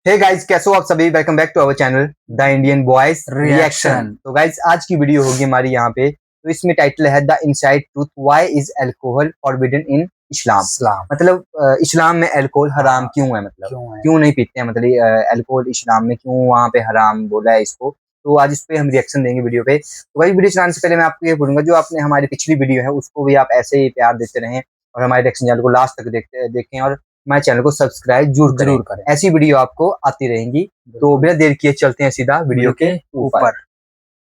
Hey guys, कैसे हो आप सभी। Welcome back to our channel the Indian boys reaction. तो गाइस, आज की वीडियो होगी हमारी यहाँ पे। तो इसमें टाइटल है the inside truth why is alcohol forbidden in Islam. मतलब इस्लाम में अल्कोहल हराम क्यों है, मतलब क्यों नहीं पीते हैं, मतलब अल्कोहल इस्लाम में क्यों वहाँ पे हराम बोला है इसको। तो आज इस पे हम रिएक्शन देंगे वीडियो पे। तो भाई, वीडियो चलाने से पहले मैं आपको ये बोलूंगा, जो आपने हमारी पिछली वीडियो है उसको भी आप ऐसे ही प्यार देते रहें और हमारे रिएक्शन चैनल को लास्ट तक देखें और हमारे चैनल को सब्सक्राइब जरूर करें। ऐसी वीडियो आपको आती रहेंगी। तो बिना देर किए चलते हैं सीधा वीडियो के ऊपर।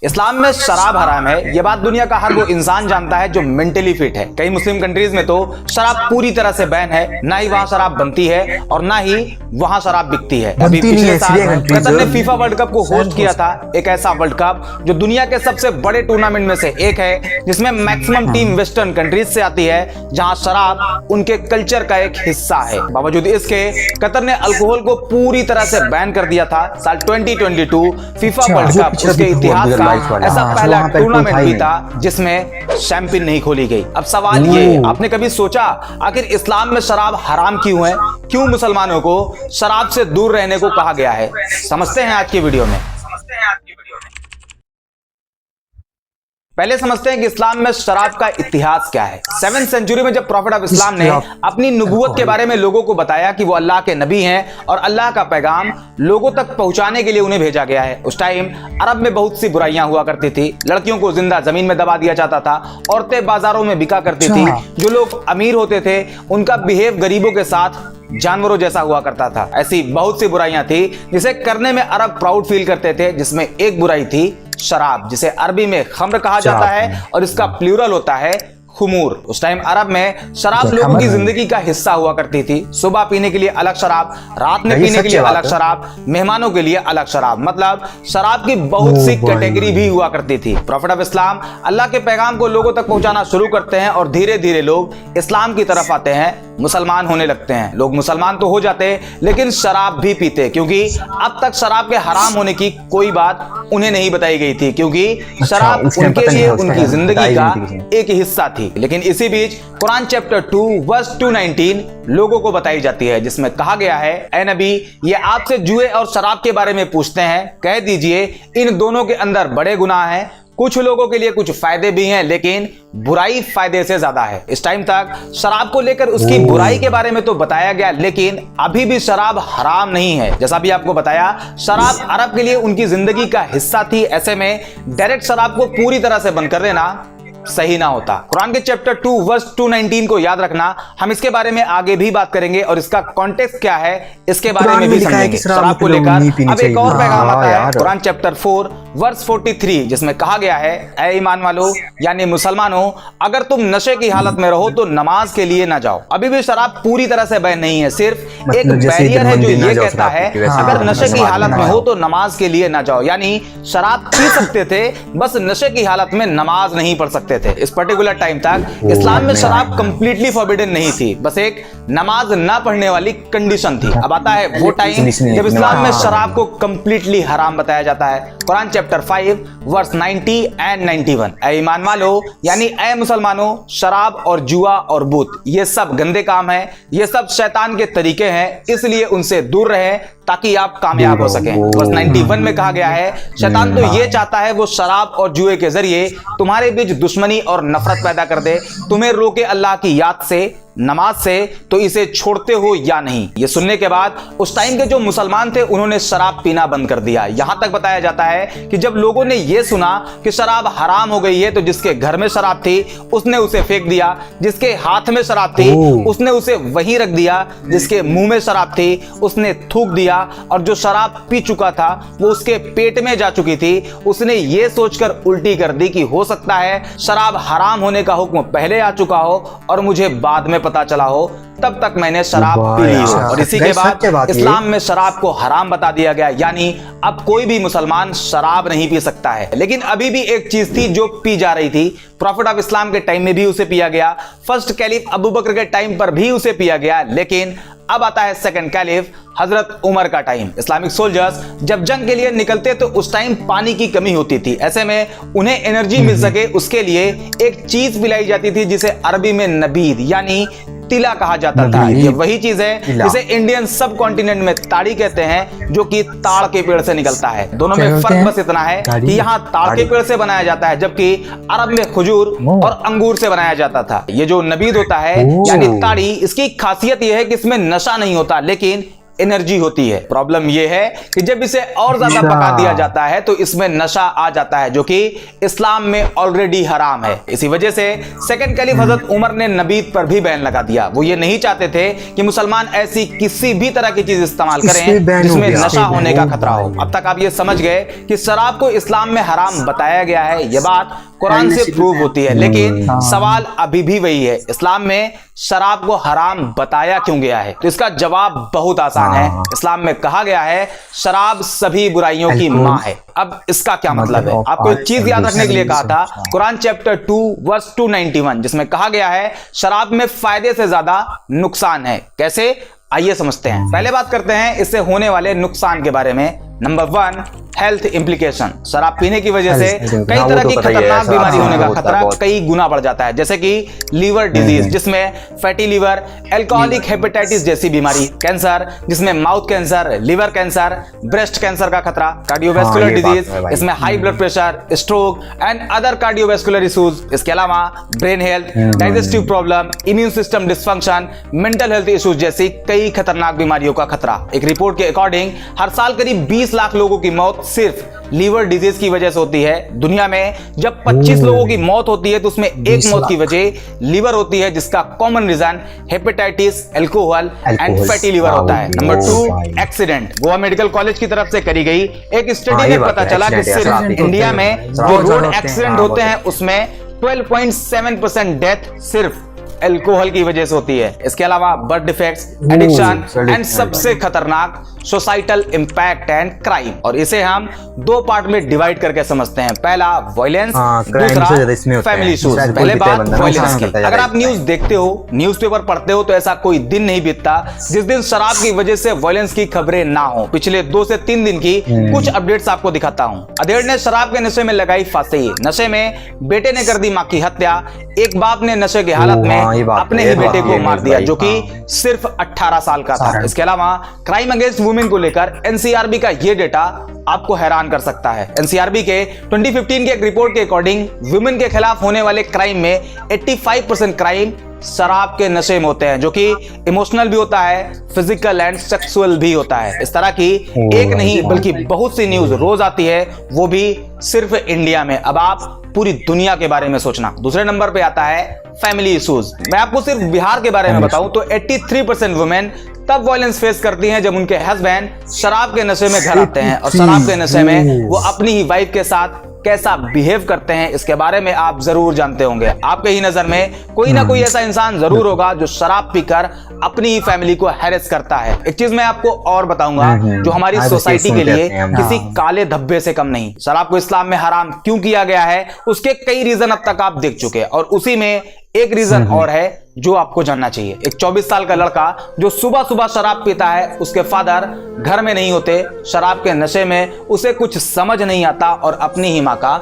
इस्लाम में शराब हराम है, ये बात दुनिया का हर वो इंसान जानता है जो मेंटली फिट है। कई मुस्लिम कंट्रीज में तो शराब पूरी तरह से बैन है, ना ही वहाँ शराब बनती है और ना ही वहाँ शराब बिकती है। अभी पिछले साल कतर ने फीफा वर्ल्ड कप को होस्ट किया था, एक ऐसा वर्ल्ड कप जो दुनिया के सबसे बड़े टूर्नामेंट में से एक है, जिसमें मैक्सिमम टीम वेस्टर्न कंट्रीज से आती है, जहाँ शराब उनके कल्चर का एक हिस्सा है। बावजूद इसके कतर ने अल्कोहल को पूरी तरह से बैन कर दिया था। साल 2022 फीफा वर्ल्ड कप उसके इतिहास का ऐसा पहला टूर्नामेंट भी था जिसमें शैंपियन नहीं खोली गई। अब सवाल ये, आपने कभी सोचा आखिर इस्लाम में शराब हराम क्यों है? क्यों मुसलमानों को शराब से दूर रहने को कहा गया है? समझते हैं आज की वीडियो में। पहले समझते हैं कि इस्लाम में शराब का इतिहास क्या है। 7th सेंचुरी में जब प्रॉफिट ऑफ इस्लाम ने अपनी नबूवत के बारे में लोगों को बताया कि वो अल्लाह के नबी हैं और अल्लाह का पैगाम लोगों तक पहुंचाने के लिए उन्हें भेजा गया है। उस टाइम अरब में बहुत सी बुराइयां हुआ करती थी। लड़कियों को जिंदा जमीन में दबा दिया जाता था, औरतें बाजारों में बिका करती थी, जो लोग अमीर होते थे उनका बिहेव गरीबों के साथ जानवरों जैसा हुआ करता था। ऐसी बहुत सी बुराइयां थी जिसे करने में अरब प्राउड फील करते थे, जिसमें एक बुराई थी शराब, जिसे अरबी में खम्र कहा जाता है और इसका प्लूरल होता है खुमूर। उस टाइम अरब में शराब लोगों की जिंदगी का हिस्सा हुआ करती थी। सुबह पीने के लिए अलग शराब, रात में पीने के लिए अलग शराब, मेहमानों के लिए अलग शराब, मतलब शराब की बहुत सी कैटेगरी भी हुआ करती थी। प्रॉफिट ऑफ इस्लाम अल्लाह के पैगाम को लोगों तक पहुंचाना शुरू करते हैं और धीरे धीरे लोग इस्लाम की तरफ आते हैं, मुसलमान होने लगते हैं। लोग मुसलमान तो हो जाते लेकिन शराब भी पीते, क्योंकि अब तक शराब के हराम होने की कोई बात उन्हें नहीं बताई गई थी, क्योंकि शराब उनके लिए उनकी जिंदगी का एक हिस्सा थी। लेकिन इसी बीच कुरान चैप्टर 2 वर्स 219 लोगों को बताई जाती है, जिसमें कहा गया है, ऐ नबी, ये आपसे जुए और शराब के बारे में पूछते हैं, कह दीजिए इन दोनों के अंदर बड़े गुनाह हैं। कुछ लोगों के लिए कुछ फायदे भी हैं, लेकिन बुराई फायदे से ज्यादा है। इस टाइम तक शराब को लेकर उसकी बुराई के बारे में तो बताया गया, लेकिन अभी भी शराब हराम नहीं है। जैसा भी आपको बताया, शराब अरब के लिए उनकी जिंदगी का हिस्सा थी। ऐसे में डायरेक्ट शराब को पूरी तरह से बंद कर देना सही ना होता। कुरान के चैप्टर 2 वर्स 219 को याद रखना। हम इसके बारे में आगे भी बात करेंगे और इसका कॉन्टेक्स्ट क्या है इसके बारे में भी समझेंगे। शराब को लेकर अब एक और पैगाम आता है कुरान चैप्टर 4 वर्स 43, जिसमें कहा गया है, ऐ ईमान वालों यानी मुसलमानों, अगर तुम नशे की हालत में रहो तो नमाज के लिए ना जाओ। अभी भी शराब पूरी तरह से बैन नहीं है, सिर्फ एक बैरियर है जो ये कहता है अगर नशे की हालत में हो तो नमाज के लिए ना जाओ। यानी शराब पी सकते थे, बस नशे की हालत में नमाज नहीं पढ़ सकते थे। इस पर्टिकुलर टाइम तक इस्लाम में शराब कंप्लीटली फॉरबिडन नहीं थी, बस एक नमाज ना पढ़ने वाली कंडीशन थी। अब आता है वो टाइम जब इस्लाम में शराब को कंप्लीटली हराम बताया जाता है। कुरान चैप्टर 5 वर्स 90 एंड 91, ऐ ईमान वालों यानी ऐ मुसलमानों, शराब और जुआ और बुत ये सब गंदे काम हैं, ये सब शैतान के तरीके हैं, इसलिए उनसे दूर रहें ताकि आप कामयाब हो सकें। वर्स 91 में कहा गया है, शैतान तो ये चाहता है वो शराब और जुए के जरिए तुम्हारे बीच दुश्मनी और नफरत पैदा कर दे, तुम्हें रोके अल्लाह की याद से, नमाज से, तो इसे छोड़ते हो या नहीं। ये सुनने के बाद उस टाइम के जो मुसलमान थे उन्होंने शराब पीना बंद कर दिया। यहां तक बताया जाता है कि जब लोगों ने ये सुना कि शराब हराम हो गई है तो जिसके घर में शराब थी उसने उसे फेंक दिया, जिसके हाथ में शराब थी उसने उसे वहीं रख दिया, जिसके मुंह में शराब थी उसने थूक दिया, और जो शराब पी चुका था वो उसके पेट में जा चुकी थी, उसने ये सोचकर उल्टी कर दी कि हो सकता है शराब हराम होने का हुक्म पहले आ चुका हो और मुझे बाद में पता चला हो, तब तक मैंने शराब पी ली हो। और इसी के बाद इस्लाम में शराब को हराम बता दिया गया, यानी अब कोई भी मुसलमान शराब नहीं पी सकता है। लेकिन अभी भी एक चीज थी जो पी जा रही थी। प्रॉफिट ऑफ इस्लाम के टाइम में भी उसे पिया गया, फर्स्ट कैलिफ अबू बकर के टाइम पर भी उसे पिया गया, लेकिन अब आता है सेकंड कैलिफ हजरत उमर का टाइम। इस्लामिक सोल्जर्स जब जंग के लिए निकलते तो उस टाइम पानी की कमी होती थी। ऐसे में उन्हें एनर्जी मिल सके उसके लिए एक चीज पिलाई जाती थी जिसे अरबी में नबीद यानी तिला कहा जाता था। ये वही चीज है जिसे इंडियन सब कॉन्टिनेंट में ताड़ी कहते हैं, जो कि ताड़ के पेड़ से निकलता है। दोनों में फर्क बस इतना है कि यहाँ ताड़ के पेड़ से बनाया जाता है, जबकि अरब में खजूर और अंगूर से बनाया जाता था। ये जो नबीद होता है यानी ताड़ी, इसकी खासियत यह है कि इसमें नशा नहीं होता लेकिन एनर्जी होती है। प्रॉब्लम यह है कि जब इसे और ज्यादा पका दिया जाता है तो इसमें नशा आ जाता है, जो कि इस्लाम में ऑलरेडी हराम है। इसी वजह से सेकंड खलीफ हजरत उमर ने नबीद पर भी बैन लगा दिया। वो ये नहीं चाहते थे कि मुसलमान ऐसी किसी भी तरह की चीज इस्तेमाल करें जिसमें नशा होने का खतरा हो। अब तक आप ये समझ गए कि शराब को इस्लाम में हराम बताया गया है। यह बात कुरान से प्रूव होती है, लेकिन सवाल अभी भी वही है, इस्लाम में शराब को हराम बताया क्यों गया है? तो इसका जवाब बहुत आसान है। इस्लाम में कहा गया है शराब सभी बुराइयों की मां है। अब इसका क्या मतलब है? आपको एक चीज याद रखने के लिए कहा था, कुरान चैप्टर 2 वर्स 291, जिसमें कहा गया है शराब में फायदे से ज्यादा नुकसान है। कैसे? आइए समझते हैं। पहले बात करते हैं इससे होने वाले नुकसान के बारे में। Number 1, health implication. शराब पीने की वजह से कई तरह की खतरनाक बीमारी होने का खतरा कई गुना बढ़ जाता है, जैसे कि लीवर डिजीज जिसमें फैटी लीवर, अल्कोहलिक हेपेटाइटिस जैसी बीमारी, कैंसर जिसमें mouth cancer, liver cancer, breast cancer का खतरा, कार्डियोवैस्कुलर डिजीज इसमें high blood pressure, stroke and other cardiovascular issues. इसके अलावा brain health, digestive problem, immune system dysfunction, mental health issues जैसी कई खतरनाक बीमारियों का खतरा। एक रिपोर्ट के अकॉर्डिंग हर साल करीब 20 लाख लोगों की मौत सिर्फ लीवर डिजीज की वजह से होती है। दुनिया में जब 25 लोगों की मौत होती है तो उसमें एक मौत की वजह लीवर होती है, जिसका common reason hepatitis, alcohol and fatty liver होता है। Number 2, accident. Goa medical college की तरफ से करी गई एक स्टडी में पता चला कि सिर्फ इंडिया में जो रोड एक्सीडेंट होते हैं उसमें 12.7% डेथ सिर्फ अल्कोहल की वजह से होती है। इसके अलावा बर्थ डिफेक्ट्स, एडिक्शन एंड सबसे खतरनाक सोसाइटल इंपैक्ट एंड क्राइम। और इसे हम 2 पार्ट में डिवाइड करके समझते हैं। पहला वायलेंस, दूसरा फैमिली इश्यूज। पहले बात वायलेंस की। अगर आप न्यूज देखते हो, न्यूज़पेपर पढ़ते हो, तो ऐसा कोई दिन नहीं बीतता जिस दिन शराब की वजह से वायलेंस की खबरें ना हो। पिछले 2 से 3 दिन की कुछ अपडेट्स आपको दिखाता हूँ। अधेड़ ने शराब के नशे में लगाई फांसी। नशे में बेटे ने कर दी मां की हत्या। एक बाप ने नशे की हालत में अपने ही बेटे को मार दिया, जो कि सिर्फ 18 साल का था। इसके अलावा क्राइम अगेंस्ट वुमेन को लेकर एनसीआरबी का ये डेटा आपको हैरान कर सकता है। एनसीआरबी के 2015 के एक रिपोर्ट के अकॉर्डिंग वुमेन के खिलाफ होने वाले क्राइम में 85% क्राइम शराब के नशे में होते हैं, जो कि इमोशनल भी होता है, फिजिकल एंड सेक्सुअल भी होता है। इस तरह की एक नहीं बल्कि बहुत सी न्यूज रोज आती है, वो भी सिर्फ इंडिया में। अब आप पूरी दुनिया के बारे में सोचना। दूसरे नंबर पे आता है फैमिली इश्यूज। मैं आपको सिर्फ बिहार के बारे में बताऊं तो 83% वुमेन तब वायलेंस फेस करती हैं जब उनके हस्बैंड शराब के नशे में घर आते हैं, और शराब के नशे में वो अपनी ही वाइफ के साथ कैसा बिहेव करते हैं इसके बारे में आप जरूर जानते होंगे। आपके ही नजर में कोई ना कोई ऐसा इंसान जरूर होगा जो शराब पीकर अपनी ही फैमिली को हैरेस करता है। एक चीज मैं आपको और बताऊंगा जो हमारी सोसाइटी के लिए किसी काले धब्बे से कम नहीं। शराब को इस्लाम में हराम क्यों किया गया है उसके कई रीजन अब तक आप देख चुके हैं, और उसी में एक रीजन और है जो आपको जानना चाहिए। एक 24 साल का लड़का जो सुबह सुबह शराब पीता है, उसके फादर घर में नहीं होते, शराब के नशे में उसे कुछ समझ नहीं आता और अपनी ही मां का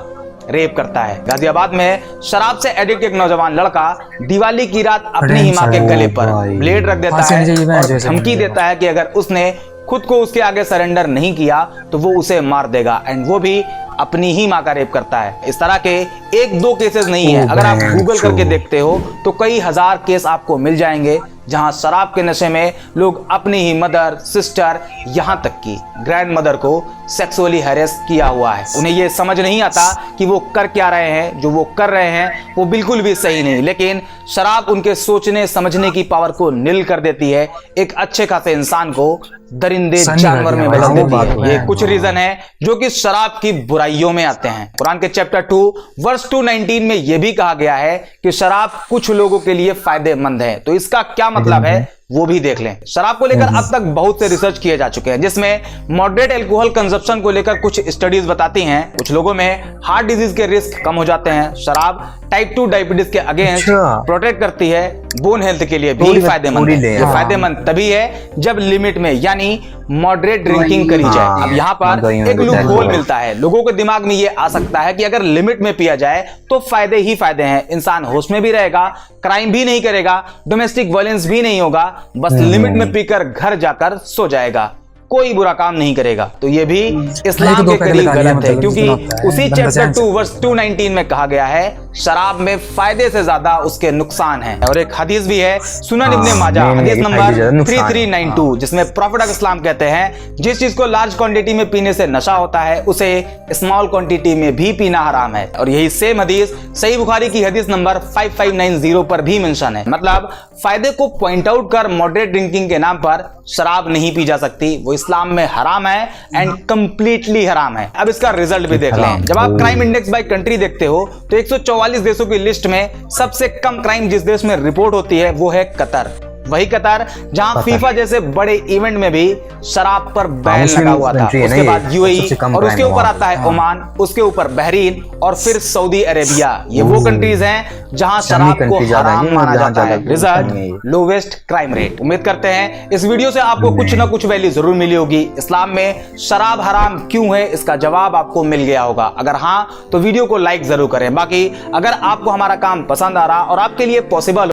रेप करता है। गाजियाबाद में शराब से एडिक्ट एक नौजवान लड़का दिवाली की रात अपनी ही मां के गले पर ब्लेड रख देता है और धमकी देता है कि अगर उसने खुद को उसके आगे सरेंडर नहीं किया तो वो उसे मार देगा, एंड वो भी अपनी ही मां का रेप करता है। इस तरह के 1-2 केसेस नहीं है, अगर आप गूगल करके देखते हो तो कई हजार केस आपको मिल जाएंगे जहां शराब के नशे में लोग अपनी ही मदर, सिस्टर, यहां तक की ग्रैंड मदर को सेक्सुअली हैरेस किया हुआ है। उन्हें यह समझ नहीं आता कि वो कर क्या रहे हैं, जो वो कर रहे हैं वो बिल्कुल भी सही नहीं, लेकिन शराब उनके सोचने समझने की पावर को नील कर देती है, एक अच्छे खासे इंसान को दरिंदे जानवर में बदल देती है। ये कुछ रीजन है जो कि शराब की बुराइयों में आते हैं। कुरान के चैप्टर 2 वर्स 219 में यह भी कहा गया है कि शराब कुछ लोगों के लिए फायदेमंद है। तो इसका क्या मतलब है? वो भी देख लें। शराब को लेकर अब तक बहुत से रिसर्च किए जा चुके हैं, जिसमें मॉडरेट एल्कोहल कंजप्शन को लेकर कुछ स्टडीज बताती हैं कुछ लोगों में हार्ट डिजीज के रिस्क कम हो जाते हैं। शराब टाइप 2 डायबिटीज के अगेंस्ट प्रोटेक्ट करती है, बोन हेल्थ के लिए भी फायदेमंद है। ये फायदेमंद तभी है जब लिमिट में यानी मॉडरेट ड्रिंकिंग करी जाए। अब यहाँ पर एक लूप होल मिलता है। लोगों के दिमाग में ये आ सकता है कि अगर लिमिट में पिया जाए तो फायदे ही फायदे हैं, इंसान होश में भी रहेगा, क्राइम भी नहीं करेगा, डोमेस्टिक वायलेंस भी नहीं होगा, बस लिमिट में पीकर घर जाकर सो जाएगा, कोई बुरा काम नहीं करेगा। तो ये भी इस्लाम के करीब गलत है, क्योंकि उसी चैप्टर 2 वर्स 219 में कहा गया है शराब में फायदे से ज्यादा उसके नुकसान हैं। और एक हदीस भी है सुनन इब्ने माजा हदीस नंबर 3392, जिसमें प्रॉफिट ऑफ इस्लाम कहते हैं जिस चीज को लार्ज क्वांटिटी में पीने से नशा होता है उसे स्मॉल क्वांटिटी में भी पीना हराम है। और यही सेम हदीस सही बुखारी की हदीस नंबर 5590 पर भी मेंशन है। मतलब फायदे को पॉइंट आउट कर मॉडरेट ड्रिंकिंग के नाम पर शराब नहीं पी जा सकती, वो इस्लाम में हराम है एंड कंप्लीटली हराम है। अब इसका रिजल्ट भी देख लें। जब आप क्राइम इंडेक्स बाय कंट्री देखते हो तो 144 देशों की लिस्ट में सबसे कम क्राइम जिस देश में रिपोर्ट होती है वो है कतर। वही कतर जहां फीफा जैसे बड़े इवेंट में भी शराब पर बैन लगा हुआ था। उसके बाद यूएई और उसके ऊपर आता है ओमान, उसके ऊपर बहरीन और फिर सऊदी अरेबिया। ये वो कंट्रीज हैं जहां शराब को हराम माना जाता है। Result lowest crime rate. उम्मीद करते हैं इस वीडियो से आपको कुछ ना कुछ वैल्यू जरूर मिली होगी। इस्लाम में शराब हराम क्यों है इसका जवाब आपको मिल गया होगा। अगर हाँ तो वीडियो को लाइक जरूर करें। बाकी अगर आपको हमारा काम पसंद आ रहा और आपके लिए पॉसिबल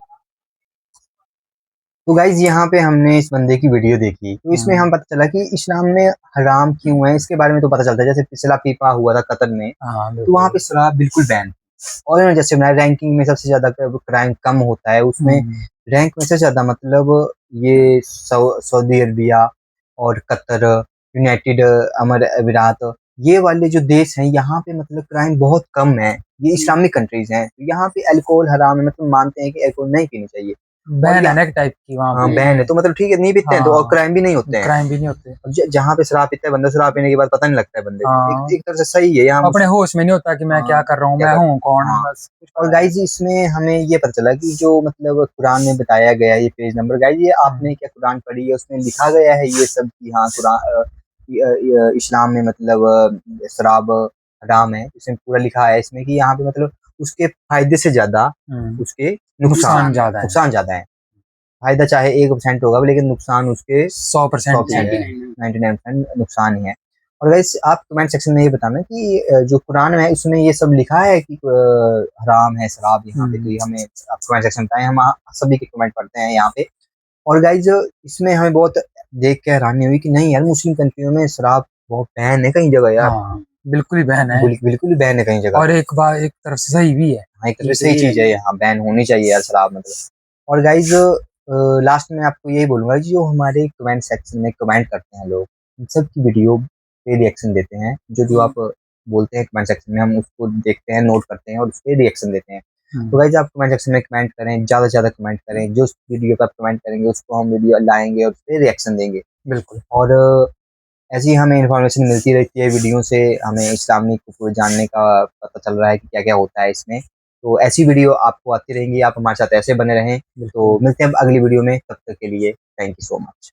तो गाइज यहाँ पे हमने इस बंदे की वीडियो देखी तो इसमें हम पता चला कि इस्लाम में हराम क्यों है इसके बारे में तो पता चलता है। जैसे पिछला फीफा हुआ था कतर में, तो वहाँ पे शराब बिल्कुल बैन, और इन्होंने जैसे बनाया रैंकिंग में सबसे ज्यादा क्राइम कम होता है उसमें रैंक में से ज्यादा, मतलब ये सऊदी अरबिया और कतर, यूनाइटेड अरब अमीरात, ये वाले जो देश हैं यहाँ पे मतलब क्राइम बहुत कम है। ये इस्लामिक कंट्रीज हैं, तो यहाँ पे अल्कोहल हराम है, मतलब मानते हैं कि अल्कोहल नहीं पीनी चाहिए, बैन है टाइप की वहाँ पे बैन है, तो मतलब ठीक है नहीं पीते हैं तो, और क्राइम भी नहीं होते हैं, क्राइम भी नहीं होते। जहाँ पे शराब पीता है बंदा, शराब पीने के बाद पता नहीं लगता है बंदे को, एक तरह से सही है, यहाँ अपने होश में नहीं होता कि मैं क्या कर रहा हूँ, मैं हूँ कौन। बस और गाइज इसमें हमें ये पता चला कि जो मतलब कुरान में बताया गया है, ये पेज नंबर गाइज, ये आपने क्या कुरान पढ़ी है उसमें लिखा गया है ये सब कि हाँ कुरान इस्लाम में मतलब शराब हराम है, इसमें पूरा लिखा है इसमें कि यहाँ पे मतलब उसके फायदे से ज्यादा उसके नुकसान ज्यादा है। फायदा चाहे 1% होगा लेकिन नुकसान उसके 100% 99% नुकसान ही है। और वैसे आप कमेंट सेक्शन में ये बताना कि जो कुरान है उसमें ये सब लिखा है कि हराम है शराब यहाँ पे, तो ये हमें आप कमेंट सेक्शन बताएं, हम सभी के कमेंट पढ़ते हैं यहाँ पे। और गाइज इसमें हमें बहुत देख के हैरानी हुई कि नहीं यार मुस्लिम कंट्रियों में शराब बहुत बैन है कई जगह यार, बिल्कुल ही बैन है, बिल्कुल ही बैन है कई जगह। और एक तरफ से सही भी है, एक तरफ से सही चीज है, यहाँ बैन होनी चाहिए यार शराब मतलब। और गाइज लास्ट में आपको यही बोलूंगा कि जो हमारे कमेंट सेक्शन में कमेंट करते हैं लोग, इन सब की वीडियो पे रिएक्शन देते हैं, जो आप बोलते हैं कमेंट सेक्शन में हम उसको देखते हैं, नोट करते हैं और उस पर रिएक्शन देते हैं। तो गाइज आप कमेंट सेक्शन में कमेंट करें, ज्यादा से ज्यादा कमेंट करें, जो वीडियो पर आप कमेंट करेंगे उसको हम वीडियो लाएंगे और उस पर रिएक्शन देंगे। बिल्कुल। और ऐसी ही हमें इन्फॉर्मेशन मिलती रहती है वीडियो से, हमें इस्लामिक को जानने का पता चल रहा है कि क्या क्या होता है इसमें। तो ऐसी वीडियो आपको आती रहेंगी, आप हमारे साथ ऐसे बने रहें। तो मिलते हैं अगली वीडियो में, तब तक के लिए थैंक यू सो मच।